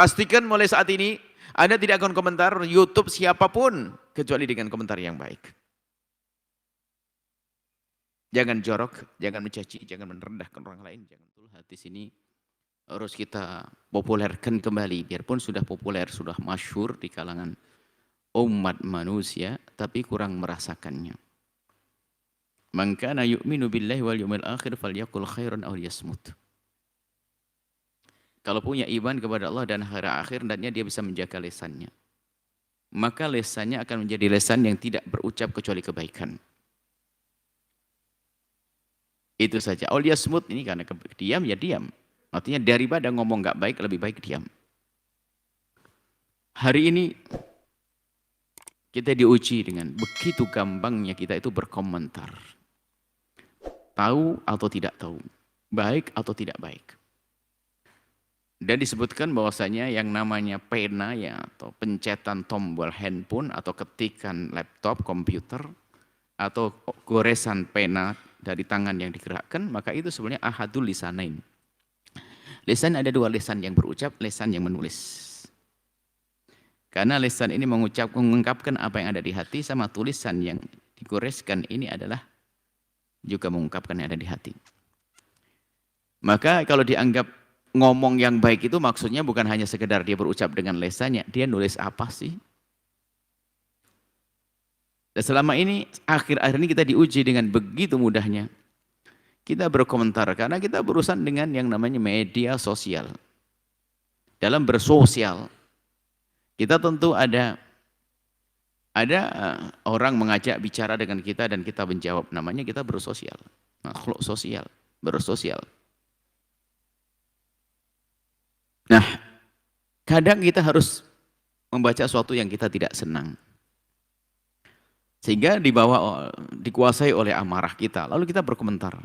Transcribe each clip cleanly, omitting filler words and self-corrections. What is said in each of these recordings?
Pastikan mulai saat ini Anda tidak akan komentar YouTube siapapun kecuali dengan komentar yang baik. Jangan jorok, jangan mencaci, jangan merendahkan orang lain. Jangan tuh hadis ini harus kita populerkan kembali. Biarpun sudah populer, sudah masyhur di kalangan umat manusia, tapi kurang merasakannya. Man kana yu'minu billahi wal yawmil akhir falyaqul khairan aw liyasmut. Kalau punya iman kepada Allah dan hari akhir, hendaknya dia bisa menjaga lisannya. Maka lisannya akan menjadi lisan yang tidak berucap kecuali kebaikan. Itu saja. Aw liyasmut ini karena diam ya diam. Artinya daripada ngomong nggak baik, lebih baik diam. Hari ini kita diuji dengan begitu gampangnya kita itu berkomentar. Tahu atau tidak tahu, baik atau tidak baik. Dan disebutkan bahwasanya yang namanya pena ya atau pencetan tombol handphone atau ketikan laptop, komputer atau goresan pena dari tangan yang digerakkan, maka itu sebenarnya ahadul lisanain. Lisan ada dua lisan yang berucap, lisan yang menulis. Karena lisan ini mengungkapkan apa yang ada di hati, sama tulisan yang digoreskan ini adalah juga mengungkapkan yang ada di hati. Maka kalau dianggap ngomong yang baik itu maksudnya bukan hanya sekedar dia berucap dengan lisannya, dia nulis apa sih? Dan selama ini, akhir-akhir ini kita diuji dengan begitu mudahnya. Kita berkomentar karena kita berurusan dengan yang namanya media sosial. Dalam bersosial, kita tentu ada orang mengajak bicara dengan kita dan kita menjawab. Namanya kita bersosial. Makhluk sosial, bersosial. Nah, kadang kita harus membaca sesuatu yang kita tidak senang. Sehingga dikuasai oleh amarah kita. Lalu kita berkomentar.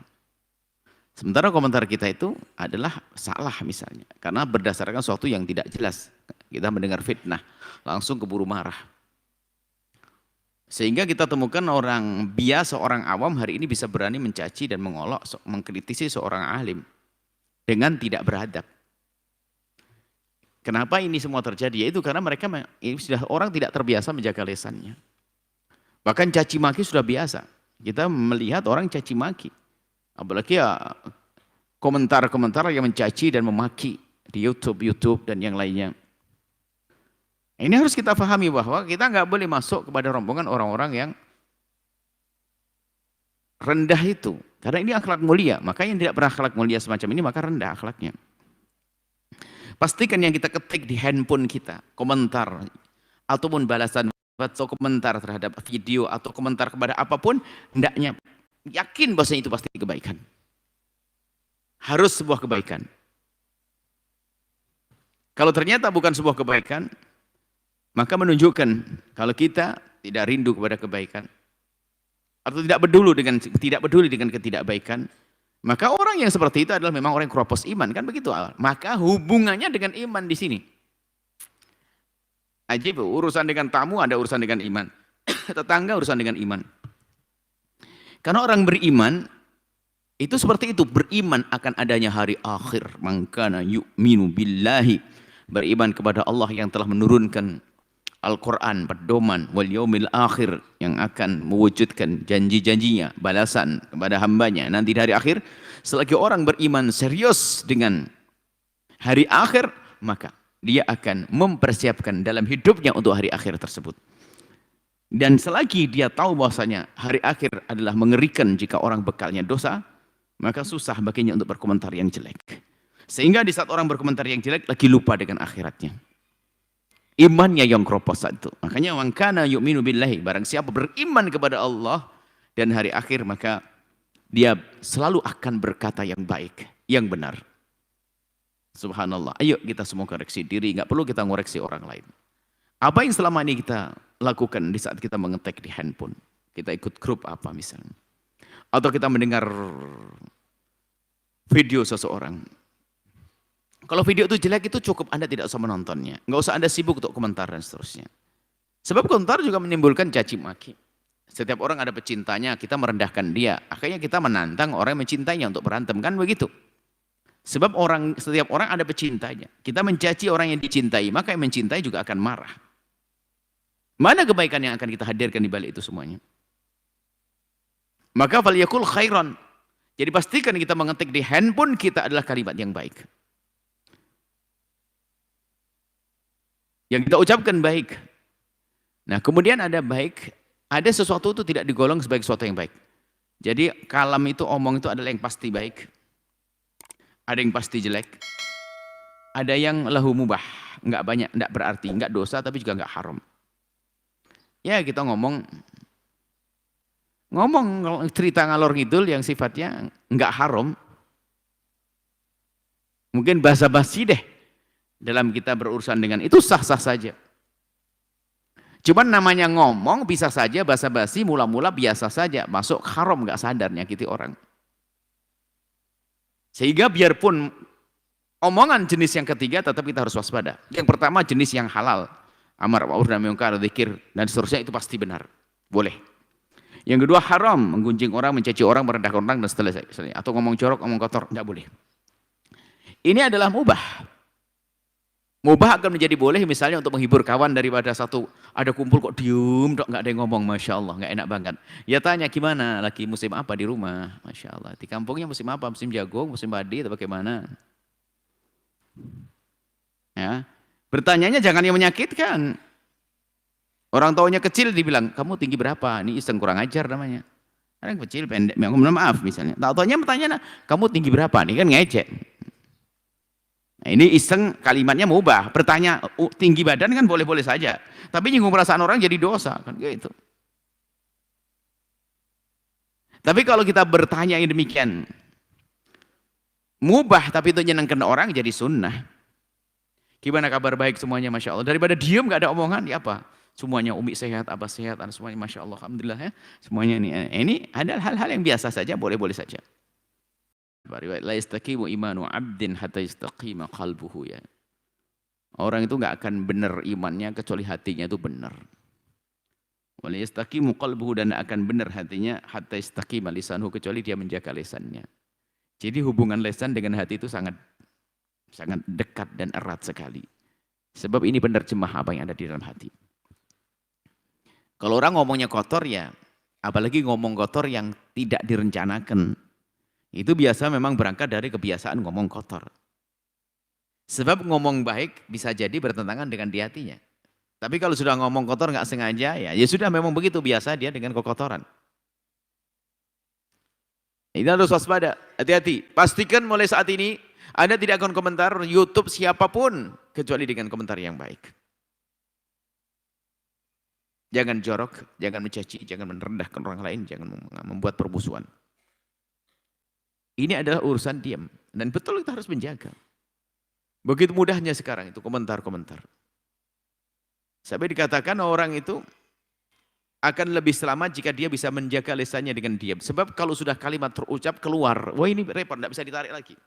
Sementara komentar kita itu adalah salah misalnya. Karena berdasarkan sesuatu yang tidak jelas. Kita mendengar fitnah, langsung keburu marah. Sehingga kita temukan orang biasa, orang awam hari ini bisa berani mencaci dan mengolok, mengkritisi seorang alim. Dengan tidak beradab. Kenapa ini semua terjadi? Yaitu karena mereka ini sudah orang tidak terbiasa menjaga lisannya. Bahkan caci maki sudah biasa. Kita melihat orang caci maki. Apalagi ya komentar-komentar yang mencaci dan memaki di YouTube dan yang lainnya. Ini harus kita pahami bahwa kita nggak boleh masuk kepada rombongan orang-orang yang rendah itu. Karena ini akhlak mulia. Maka yang tidak berakhlak mulia semacam ini maka rendah akhlaknya. Pastikan yang kita ketik di handphone kita, komentar ataupun balasan atau komentar terhadap video atau komentar kepada apapun, hendaknya yakin bahwa itu pasti kebaikan. Harus sebuah kebaikan. Kalau ternyata bukan sebuah kebaikan, maka menunjukkan kalau kita tidak rindu kepada kebaikan atau tidak peduli dengan ketidakbaikan, maka orang yang seperti itu adalah memang orang yang keropos iman, kan begitu? Maka hubungannya dengan iman di sini. Ajib, urusan dengan tamu ada urusan dengan iman. Tetangga urusan dengan iman. Karena orang beriman, itu seperti itu. Beriman akan adanya hari akhir. Mangkana yu'minu billahi. Beriman kepada Allah yang telah menurunkan Al-Quran, pedoman, wal yaumil akhir. Yang akan mewujudkan janji-janjinya, balasan kepada hambanya. Nanti di hari akhir, selagi orang beriman serius dengan hari akhir, maka dia akan mempersiapkan dalam hidupnya untuk hari akhir tersebut. Dan selagi dia tahu bahwasanya hari akhir adalah mengerikan jika orang bekalnya dosa, maka susah baginya untuk berkomentar yang jelek. Sehingga di saat orang berkomentar yang jelek, lagi lupa dengan akhiratnya. Imannya yang keropos itu. Makanya man kana yu'minu billahi, barang siapa beriman kepada Allah dan hari akhir, maka dia selalu akan berkata yang baik, yang benar. Subhanallah. Ayo kita semua koreksi diri, nggak perlu kita ngoreksi orang lain. Apa yang selama ini kita lakukan di saat kita mengetik di handphone? Kita ikut grup apa misalnya? Atau kita mendengar video seseorang. Kalau video itu jelek itu cukup Anda tidak usah menontonnya. Nggak usah Anda sibuk untuk komentar dan seterusnya. Sebab komentar juga menimbulkan caci maki. Setiap orang ada pecintanya, kita merendahkan dia. Akhirnya kita menantang orang yang mencintainya untuk berantem, kan begitu? Sebab setiap orang ada pecintanya. Kita mencaci orang yang dicintai, maka yang mencintai juga akan marah. Mana kebaikan yang akan kita hadirkan di balik itu semuanya? Maka falyakul khairan. Jadi pastikan kita mengetik di handphone kita adalah kalimat yang baik. Yang kita ucapkan baik. Nah, kemudian ada baik, ada sesuatu itu tidak digolong sebagai sesuatu yang baik. Jadi kalam itu, omong itu adalah yang pasti baik. Ada yang pasti jelek. Ada yang lahu mubah, enggak banyak, enggak berarti, enggak dosa tapi juga enggak haram. Ya, kita ngomong cerita ngalor ngidul yang sifatnya enggak haram. Mungkin basa-basi deh dalam kita berurusan dengan itu sah-sah saja. Cuman namanya ngomong bisa saja basa-basi, mula-mula biasa saja, masuk haram enggak sadar nyakiti orang. Sehingga biarpun omongan jenis yang ketiga tetap kita harus waspada. Yang pertama jenis yang halal, amar ma'ruf nahi munkar, dzikir dan seterusnya itu pasti benar, boleh. Yang kedua haram, menggunjing orang, mencaci orang, merendahkan orang dan seterusnya. Atau ngomong jorok, ngomong kotor, enggak boleh. Ini adalah mubah. Mubah akan menjadi boleh misalnya untuk menghibur kawan daripada satu ada kumpul kok diem, enggak ada yang ngomong, masya Allah, enggak enak banget. Ya tanya gimana, lagi musim apa di rumah, masya Allah. Di kampungnya musim apa, musim jagung, musim padi, atau bagaimana? Ya, bertanyanya jangan yang menyakitkan. Orang tuanya kecil dibilang, kamu tinggi berapa? Ini iseng kurang ajar namanya. Orang kecil pendek, maaf misalnya. Tahu-taunya bertanya, kamu tinggi berapa? Ini kan ngecek. Nah, ini iseng kalimatnya mubah. Bertanya tinggi badan kan boleh-boleh saja. Tapi nyinggung perasaan orang jadi dosa kan gitu. Tapi kalau kita bertanya yang demikian mubah tapi itu nyenangkan orang jadi sunnah. Gimana kabar baik semuanya masya Allah. Daripada diem nggak ada omongan ya apa? Semuanya umi sehat, abah sehat, semuanya masya Allah, alhamdulillah ya. Semuanya ini ada hal-hal yang biasa saja, boleh-boleh saja. La yastaqimu imanu 'abdin hatta yastaqima qalbuhu ya. Orang itu enggak akan benar imannya kecuali hatinya itu benar. Wa la yastaqimu qalbuhu, dan akan benar hatinya hatta yastaqima lisanuhu, kecuali dia menjaga lisannya. Jadi hubungan lisan dengan hati itu sangat dekat dan erat sekali. Sebab ini penerjemah apa yang ada di dalam hati. Kalau orang ngomongnya kotor ya, apalagi ngomong kotor yang tidak direncanakan. Itu biasa memang berangkat dari kebiasaan ngomong kotor. Sebab ngomong baik bisa jadi bertentangan dengan di hatinya. Tapi kalau sudah ngomong kotor nggak sengaja ya sudah memang begitu biasa dia dengan kekotoran. Ini harus waspada, hati-hati. Pastikan mulai saat ini Anda tidak akan komentar YouTube siapapun kecuali dengan komentar yang baik. Jangan jorok, jangan mencaci, jangan merendahkan orang lain, jangan membuat permusuhan. Ini adalah urusan diam. Dan betul kita harus menjaga. Begitu mudahnya sekarang itu komentar-komentar. Sampai dikatakan orang itu akan lebih selamat jika dia bisa menjaga lisannya dengan diam. Sebab kalau sudah kalimat terucap keluar, wah ini repot, tidak bisa ditarik lagi.